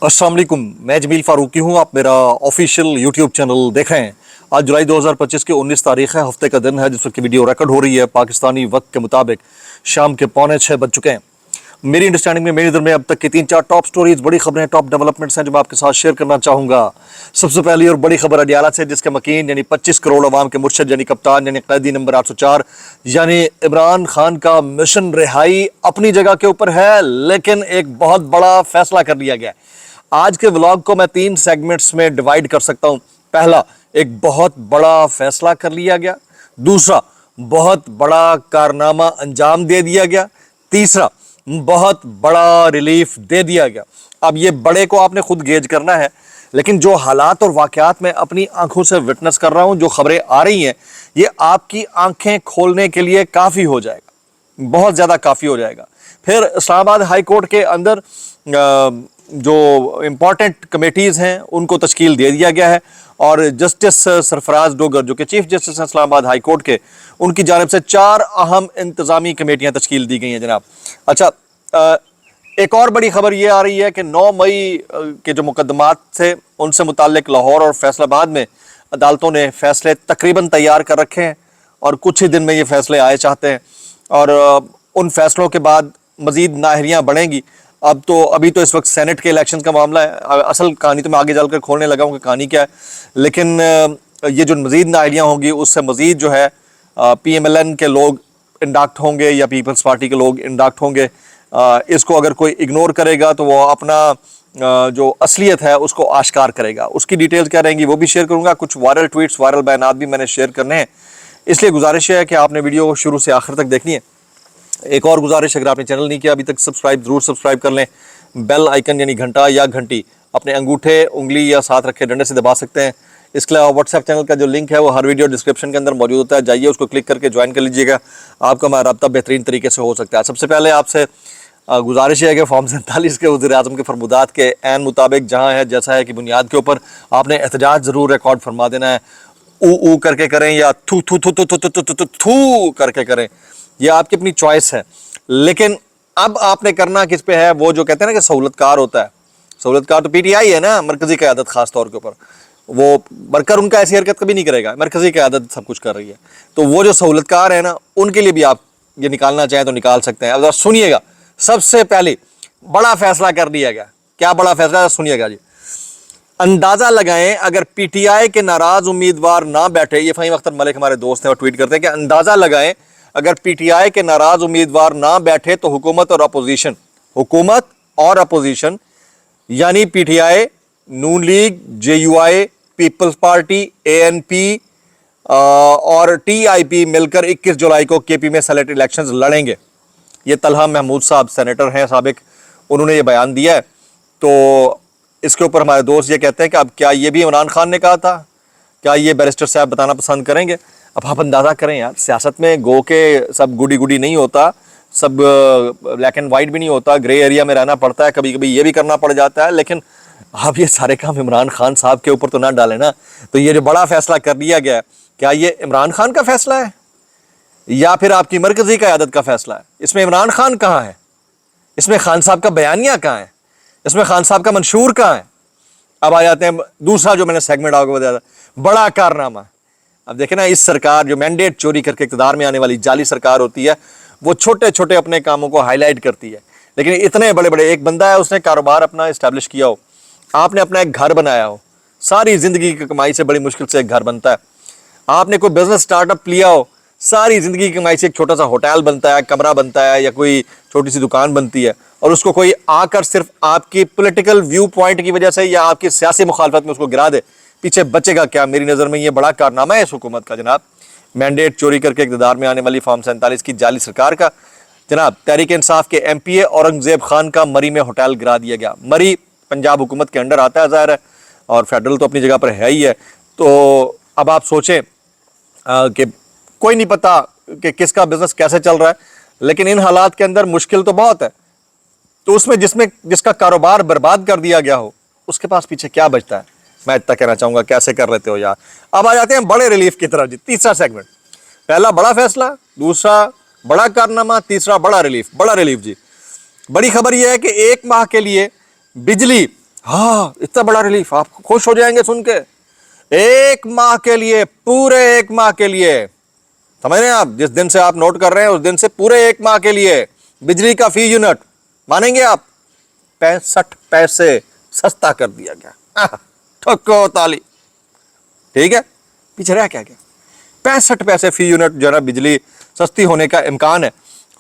अस्सलाम वालेकुम, मैं जमील फारूकी हूँ। आप मेरा ऑफिशियल यूट्यूब चैनल देख रहे हैं। आज जुलाई 2025 की 19 तारीख है, हफ्ते का दिन है जिस वक्त वीडियो रिकॉर्ड हो रही है। पाकिस्तानी वक्त के मुताबिक शाम के 6:45 बज चुके हैं। मेरी अंडरस्टैंडिंग में, मेरी नज़र में अब तक की 3-4 टॉप स्टोरीज, बड़ी खबरें, टॉप डेवलपमेंट्स हैं जो मैं आपके साथ शेयर करना चाहूँगा। सबसे पहली और बड़ी खबर अडियाला से, जिसके मकीन यानी 25 करोड़ अवाम के मुर्शद यानी कप्तान यानी कैदी नंबर 804 यानी इमरान खान का मिशन रिहाई अपनी जगह के ऊपर है, लेकिन एक बहुत बड़ा फैसला कर लिया गया है। आज के व्लॉग को मैं 3 सेगमेंट्स में डिवाइड कर सकता हूं। पहला, एक बहुत बड़ा फैसला कर लिया गया। दूसरा, बहुत बड़ा कारनामा अंजाम दे दिया गया। तीसरा, बहुत बड़ा रिलीफ दे दिया गया। अब ये बड़े को आपने खुद गेज करना है, लेकिन जो हालात और वाकयात मैं अपनी आंखों से विटनेस कर रहा हूं, जो खबरें आ रही हैं, ये आपकी आंखें खोलने के लिए काफ़ी हो जाएगा, बहुत ज़्यादा काफ़ी हो जाएगा। फिर इस्लामाबाद हाई कोर्ट के अंदर जो इम्पॉर्टेंट कमेटीज़ हैं उनको तश्कील दे दिया गया है, और जस्टिस सरफराज डोगर जो कि चीफ जस्टिस हैं इस्लामाबाद हाई कोर्ट के, उनकी जानिब से 4 अहम इंतज़ामी कमेटियाँ तश्कील दी गई हैं जनाब। अच्छा, एक और बड़ी खबर ये आ रही है कि 9 मई के जो मुकदमात थे उनसे मुताल्लिक लाहौर और फैसलाबाद में अदालतों ने फैसले तकरीबन तैयार कर रखे हैं, और कुछ ही दिन में ये फैसले आए चाहते हैं, और उन फैसलों के बाद मज़ीद नाहरियाँ बढ़ेंगी। अभी तो इस वक्त सेनेट के इलेक्शन का मामला है। असल कहानी तो मैं आगे चलकर खोलने लगा हूँ कि कहानी क्या है, लेकिन ये जो मज़ीद नाहरियाँ होंगी उससे मज़ीद जो है PMLN के लोग इंडक्ट होंगे या पीपल्स पार्टी के लोग इंडक्ट होंगे। इसको अगर कोई इग्नोर करेगा तो वो अपना जो असलियत है उसको आश्कार करेगा। उसकी डिटेल्स क्या रहेंगी वो भी शेयर करूँगा। कुछ वायरल ट्वीट्स, वायरल बयानात भी मैंने शेयर करने हैं, इसलिए गुजारिश है कि आपने वीडियो को शुरू से आखिर तक देखनी है। एक और गुजारिश, अगर आपने चैनल नहीं किया अभी तक, ज़रूर सब्सक्राइब कर लें। बेल आइकन यानी घंटा या घंटी अपने अंगूठे, उंगली या साथ रखे डंडे से दबा सकते हैं। इसके अलावा व्हाट्सएप चैनल का जो लिंक है वो हर वीडियो डिस्क्रिप्शन के अंदर मौजूद होता है, जाइए उसको क्लिक करके ज्वाइन कर लीजिएगा। आपका हमारा रब्ता बेहतरीन तरीके से हो सकता है। सबसे पहले आपसे गुजारिश है कि फॉर्म 47 के वज़ीर-ए-आज़म के फरमुदात के ऐन मुताबिक जहाँ है जैसा है की बुनियाद के ऊपर आपने एहतजाज ज़रूर रिकॉर्ड फरमा देना है। ऊ करके करें या थू थू थू थू थू थू थू थू करके करें, यह आपकी अपनी चॉइस है। लेकिन अब आपने करना किस पे है, वो जो कहते हैं ना कि सहूलतकार होता है, सहूलतकार तो PTI है ना, मरकजी क़यादत खास तौर के ऊपर, वो वर्कर उनका ऐसी हरकत कभी नहीं करेगा, मरकजी क़यादत सब कुछ कर रही है। तो वो जो सहूलतकार है ना, उनके लिए भी आप ये निकालना चाहें तो निकाल सकते हैं। अब सुनिएगा, सबसे पहले बड़ा फैसला कर दिया गया। क्या बड़ा फैसला, सुनिएगा जी। अंदाजा लगाएं, अगर PTI के नाराज उम्मीदवार ना बैठे, ये फ़हीम अख्तर मलिक हमारे दोस्त हैं और ट्वीट करते हैं कि अंदाजा लगाएं अगर PTI के नाराज उम्मीदवार ना बैठे तो हुकूमत और अपोजिशन यानी PTI, Noon league, JUI, people's party, ANP और TIP मिलकर 21 जुलाई को KP में सेनेट इलेक्शंस लड़ेंगे। ये तलहा महमूद साहब सेनेटर हैं साबिक, उन्होंने ये बयान दिया है। तो इसके ऊपर हमारे दोस्त ये कहते हैं कि अब क्या ये भी इमरान खान ने कहा था, क्या ये बैरिस्टर साहब बताना पसंद करेंगे? अब आप अंदाज़ा करें यार, सियासत में गो के सब गुडी नहीं होता, सब ब्लैक एंड वाइट भी नहीं होता, ग्रे एरिया में रहना पड़ता है, कभी कभी ये भी करना पड़ जाता है। लेकिन आप ये सारे काम इमरान खान साहब के ऊपर तो ना डालें ना। तो ये जो बड़ा फैसला कर लिया गया है, क्या ये इमरान खान का फैसला है या फिर आपकी मरकजी क़यादत का फैसला है? इसमें इमरान खान कहाँ है? इसमें खान साहब का बयानिया कहाँ है? इसमें खान साहब का मंशूर कहाँ है? अब आ जाते हैं दूसरा जो मैंने सेगमेंट आपको बताया था, बड़ा कारनामा। अब देखें ना, इस सरकार जो मैंडेट चोरी करके इक़्तिदार में आने वाली जाली सरकार होती है, वो छोटे छोटे अपने कामों को हाईलाइट करती है, लेकिन इतने बड़े बड़े, एक बंदा है उसने कारोबार अपना इस्टेब्लिश किया हो, आपने अपना एक घर बनाया हो, सारी ज़िंदगी की कमाई से बड़ी मुश्किल से एक घर बनता है। आपने कोई बिजनेस स्टार्टअप लिया हो, सारी ज़िंदगी की कमाई से एक छोटा सा होटल बनता है, कमरा बनता है या कोई छोटी सी दुकान बनती है, और उसको कोई आकर सिर्फ आपकी पॉलिटिकल व्यू पॉइंट की वजह से या आपकी सियासी मुखालफत में उसको गिरा दे, पीछे बचेगा क्या? मेरी नज़र में ये बड़ा कारनामा है इस हुकूमत का जनाब। मैंडेट चोरी करके इक़्तिदार में आने वाली फॉर्म 47 की जाली सरकार का जनाब। तहरीक इंसाफ के MPA औरंगजेब खान का मरी में होटल गिरा दिया गया। मरी पंजाब हुकूमत के अंडर आता है ज़ाहिर है, और फेडरल तो अपनी जगह पर है ही है। तो अब आप सोचें कि कोई नहीं पता कि किसका बिजनेस कैसे चल रहा है, लेकिन इन हालात के अंदर मुश्किल तो बहुत है। तो उसमें जिसका कारोबार बर्बाद कर दिया गया हो, उसके पास पीछे क्या बचता है? मैं इतना कहना चाहूँगा, कैसे कर लेते हो यार। अब आ जाते हैं बड़े रिलीफ की तरफ जी। तीसरा सेगमेंट, पहला बड़ा फैसला, दूसरा बड़ा कारनामा, तीसरा बड़ा रिलीफ। बड़ा रिलीफ जी, बड़ी खबर यह है कि 1 माह के लिए बिजली हाँ, इतना बड़ा रिलीफ, आप खुश हो जाएंगे सुन के। 1 माह के लिए, पूरे 1 माह के लिए, समझ रहे हैं आप, जिस दिन से आप नोट कर रहे हैं उस दिन से पूरे 1 माह के लिए बिजली का फी यूनिट, मानेंगे आप, 65 पैसे सस्ता कर दिया गया। ठोको ताली, ठीक है, पीछे रह क्या गया। 65 पैसे फी यूनिट जो है ना बिजली सस्ती होने का इम्कान है,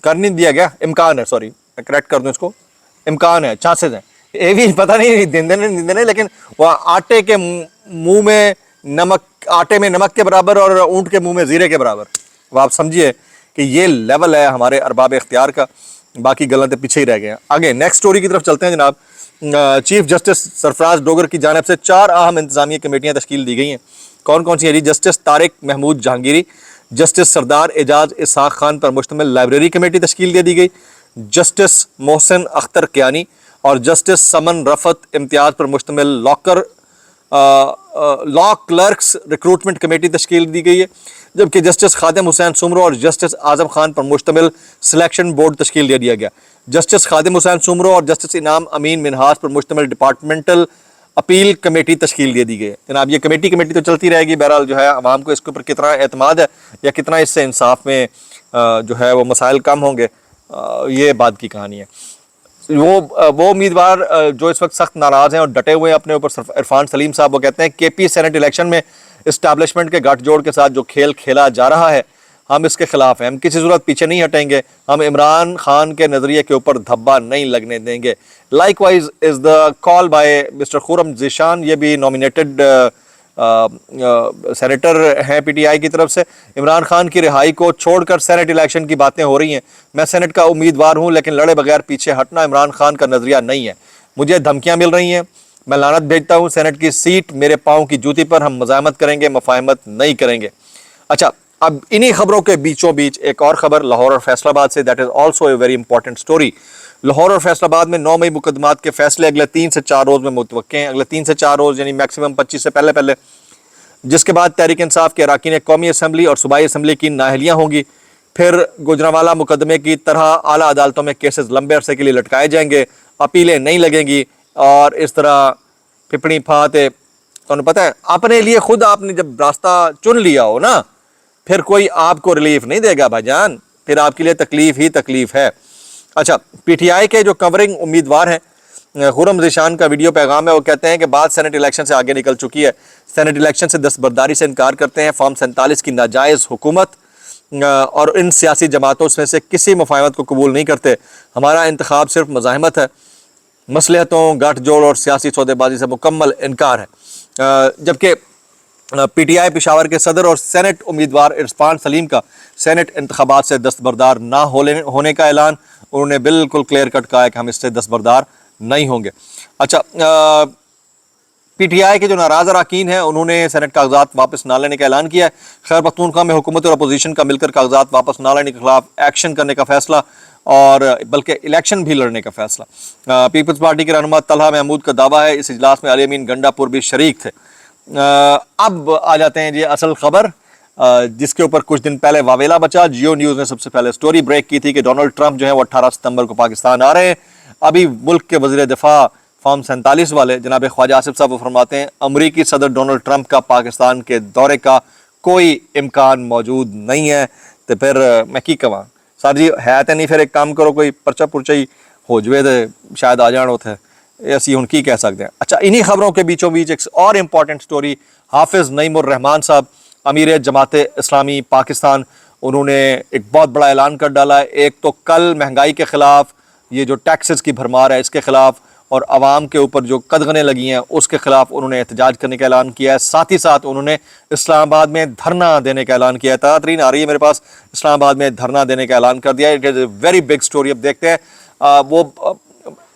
कर नहीं दिया गया, इम्कान है, सॉरी मैं करेक्ट कर दूं इसको, इम्कान है, चांसेस हैं, ये भी पता नहीं दिन देने, लेकिन वह आटे के मुंह में नमक, आटे में नमक के बराबर और ऊंट के मुंह में जीरे के बराबर। वो आप समझिए कि ये लेवल है हमारे अरबाब इख्तियार का, बाकी गलत पीछे ही रह गए हैं। आगे नेक्स्ट स्टोरी की तरफ चलते हैं जनाब। चीफ जस्टिस सरफराज डोगर की जानिब से 4 अहम इंतजामी कमेटियां तश्कील दी गई हैं। कौन कौन सी है जी? जस्टिस तारिक महमूद जहांगीरी, जस्टिस सरदार एजाज इसहाक खान पर मुश्तमिल लाइब्रेरी कमेटी तश्कील दे दी गई, जस्टिस मोहसिन अख्तर कियानी और जस्टिस समन रफत इम्तियाज पर मुश्तमिल लॉ क्लर्क्स रिक्रूटमेंट कमेटी तश्कील दी गई है, जबकि जस्टिस खादिम हुसैन सुमरो और जस्टिस आजम खान पर मुश्तमिल सिलेक्शन बोर्ड तश्कील दे दिया गया। जस्टिस खादिम हुसैन सुमरो और जस्टिस इनाम अमीन मिनहास पर मुश्तमिल डिपार्टमेंटल अपील कमेटी तश्कील दे दी गई है। जनाब ये कमेटी तो चलती रहेगी, बहरहाल जो है आवाम को इसके ऊपर कितना एतमाद है या कितना इससे इंसाफ में जो है वो मसाइल कम होंगे, ये बात की कहानी है। वो उम्मीदवार जो इस वक्त सख्त नाराज़ हैं और डटे हुए हैं अपने ऊपर, इरफान सलीम साहब, वो कहते हैं केपी सेनेट इलेक्शन में इस्टेब्लिशमेंट के गठजोड़ के साथ जो खेल खेला जा रहा है हम इसके खिलाफ हैं, हम किसी सूरत पीछे नहीं हटेंगे, हम इमरान खान के नज़रिए के ऊपर धब्बा नहीं लगने देंगे। Likewise is the call by mister Khurram Zeeshan, ये भी नॉमिनेटेड सेनेटर हैं पीटीआई की तरफ से। इमरान खान की रिहाई को छोड़कर सेनेट इलेक्शन की बातें हो रही हैं, मैं सेनेट का उम्मीदवार हूं लेकिन लड़े बगैर पीछे हटना इमरान खान का नज़रिया नहीं है, मुझे धमकियां मिल रही हैं, मैं लानत भेजता हूं, सेनेट की सीट मेरे पाँव की जूती पर, हम मज़ाहमत करेंगे, मुफाहमत नहीं करेंगे। अच्छा, अब इन्हीं खबरों के बीचों बीच एक और खबर लाहौर और फैसलाबाद से, that is also a very important story. Lahore और फैसलाबाद में 9 मई मुकदमात के फैसले अगले 3 से 4 रोज़ में मुतवक्के हैं, अगले 3 से 4 रोज़ यानी मैक्सिमम 25 से पहले, जिसके बाद तहरीक इंसाफ के अरकान कौमी असम्बली और सूबाई असम्बली की नाअहलियाँ होंगी। फिर गुजरांवाला मुकदमे की तरह आला अदालतों में केसेस लंबे अरसे के लिए लटकाए जाएंगे, अपीलें नहीं लगेंगी और इस तरह पिपड़ी फाते, तो पता है अपने लिए खुद आपने जब रास्ता चुन लिया हो ना, फिर कोई आपको रिलीफ नहीं देगा भाईजान, फिर आपके लिए तकलीफ ही तकलीफ है। अच्छा, पीटीआई के जो कवरिंग उम्मीदवार हैं, खुरम ज़ीशान का वीडियो पैगाम है, वो कहते हैं कि बात सेनेट इलेक्शन से आगे निकल चुकी है, सेनेट इलेक्शन से दस्तबरदारी से इनकार करते हैं, फॉर्म 47 की नाजायज़ हुकूमत और इन सियासी जमातों में से किसी मुफाहमत को कबूल नहीं करते, हमारा इंतखाब सिर्फ मज़ाहमत है, मसलहतों, गठजोड़ और सियासी सौदेबाजी से मुकम्मल इनकार है। जबकि पीटीआई पेशावर के सदर और सेनेट उम्मीदवार इरफान सलीम का सेनेट इंतखाबात से दस्तबरदार ना होने का ऐलान, उन्होंने बिल्कुल क्लियर कट कहा है कि हम इससे दस्तबरदार नहीं होंगे। अच्छा, पीटीआई के जो नाराज़ अरकान हैं उन्होंने सेनेट कागजात वापस ना लेने का ऐलान किया है। खैर पख्तूनख्वा में हुकूमत और अपोजिशन का मिलकर कागजात वापस ना लेने के खिलाफ एक्शन करने का फैसला और बल्कि इलेक्शन भी लड़ने का फैसला। पीपल्स पार्टी के रहनुमा तलहा महमूद का दावा है, इस इजलास में अली अमीन गंडापुर भी शरीक थे। अब आ जाते हैं जी असल खबर, जिसके ऊपर कुछ दिन पहले वावेला बचा। जियो न्यूज़ ने सबसे पहले स्टोरी ब्रेक की थी कि डोनाल्ड ट्रंप जो है वो 18 सितंबर को पाकिस्तान आ रहे हैं। अभी मुल्क के वज़ीर दिफा फॉर्म 47 वाले जनाब ख्वाजा आसिफ साहब फरमाते हैं अमरीकी सदर डोनाल्ड ट्रंप का पाकिस्तान के दौरे का कोई इम्कान मौजूद नहीं है। तो फिर मैं की कवां सर जी, है तो नहीं, फिर एक काम करो कोई पर्चा पुर्चा ही हो जाए तो शायद आ जाना उथे, ऐसी हुन की कह सकते हैं। अच्छा, इन्हीं खबरों के बीचों बीच एक और इम्पॉर्टेंट स्टोरी, हाफिज़ नईमुर रहमान साहब अमीर जमात इस्लामी पाकिस्तान, उन्होंने एक बहुत बड़ा ऐलान कर डाला है। एक तो कल महंगाई के ख़िलाफ़, ये जो टैक्सेस की भरमार है इसके ख़िलाफ़ और आवाम के ऊपर जो कदगनें लगी हैं उसके ख़िलाफ़ उन्होंने एहतजाज करने का ऐलान किया है। साथ ही साथ उन्होंने इस्लामाबाद में धरना देने का ऐलान किया है। तारीन आ रही है मेरे पास, इस्लामाबाद में धरना देने का ऐलान कर दिया है। It is a very big story. अब देखते हैं वो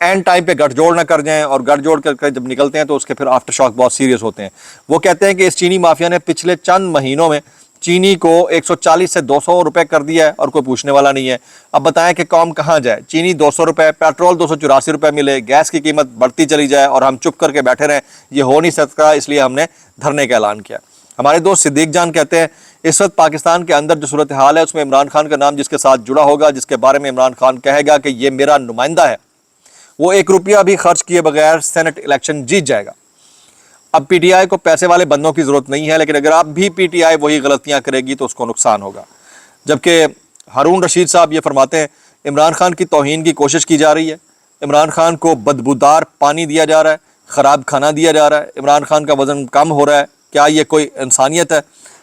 एंड टाइम पे गठजोड़ ना कर जाएं और गठजोड़ करके जब निकलते हैं तो उसके फिर आफ्टर शॉक बहुत सीरियस होते हैं। वो कहते हैं कि इस चीनी माफिया ने पिछले चंद महीनों में चीनी को 140 से 200 रुपए कर दिया है और कोई पूछने वाला नहीं है। अब बताएं कि कौम कहाँ जाए? चीनी 200 रुपए, पेट्रोल 284 रुपए मिले, गैस की कीमत बढ़ती चली जाए और हम चुप करके बैठे रहें, ये हो नहीं सकता। इसलिए हमने धरने का ऐलान किया। हमारे दोस्त सिद्दीक जान कहते हैं इस वक्त पाकिस्तान के अंदर जो सूरत हाल है उसमें इमरान खान का नाम जिसके साथ जुड़ा होगा, जिसके बारे में इमरान खान कहेगा कि ये मेरा नुमाइंदा है, وہ 1 روپیہ بھی خرچ کیے بغیر سینٹ الیکشن جیت جائے گا۔ اب پی ٹی آئی کو پیسے والے بندوں کی ضرورت نہیں ہے، لیکن اگر اب بھی پی ٹی آئی وہی غلطیاں کرے گی تو اس کو نقصان ہوگا۔ جبکہ ہارون رشید صاحب یہ فرماتے ہیں عمران خان کی توہین کی کوشش کی جا رہی ہے، عمران خان کو بدبودار پانی دیا جا رہا ہے، خراب کھانا دیا جا رہا ہے، عمران خان کا وزن کم ہو رہا ہے، کیا یہ کوئی انسانیت ہے؟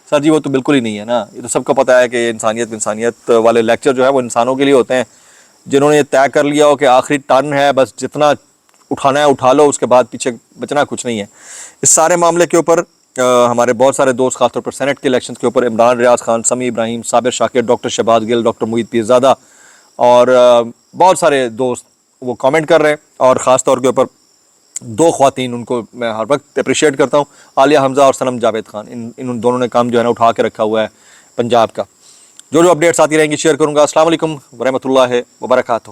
سر جی وہ تو بالکل ہی نہیں ہے نا، یہ تو سب کو پتہ ہے کہ یہ انسانیت والے لیکچر جو ہے وہ انسانوں کے لیے ہوتے ہیں جنہوں نے یہ طے کر لیا ہو کہ آخری ٹرن ہے، بس جتنا اٹھانا ہے اٹھا لو، اس کے بعد پیچھے بچنا کچھ نہیں ہے۔ اس سارے معاملے کے اوپر ہمارے بہت سارے دوست، خاص طور پر سینٹ کے الیکشنز کے اوپر عمران ریاض خان، سمیع ابراہیم، صابر شاکر، ڈاکٹر شہباز گل، ڈاکٹر معید پیرزادہ اور بہت سارے دوست وہ کامنٹ کر رہے ہیں، اور خاص طور کے اوپر 2 خواتین، ان کو میں ہر وقت اپریشیٹ کرتا ہوں، عالیہ حمزہ اور صنم جاوید خان، ان دونوں نے کام جو ہے نا اٹھا کے رکھا ہوا ہے پنجاب کا۔ جو اپڈیٹس آتی رہیں گی شیئر کروں گا۔ السلام علیکم ورحمۃ اللہ وبرکاتہ۔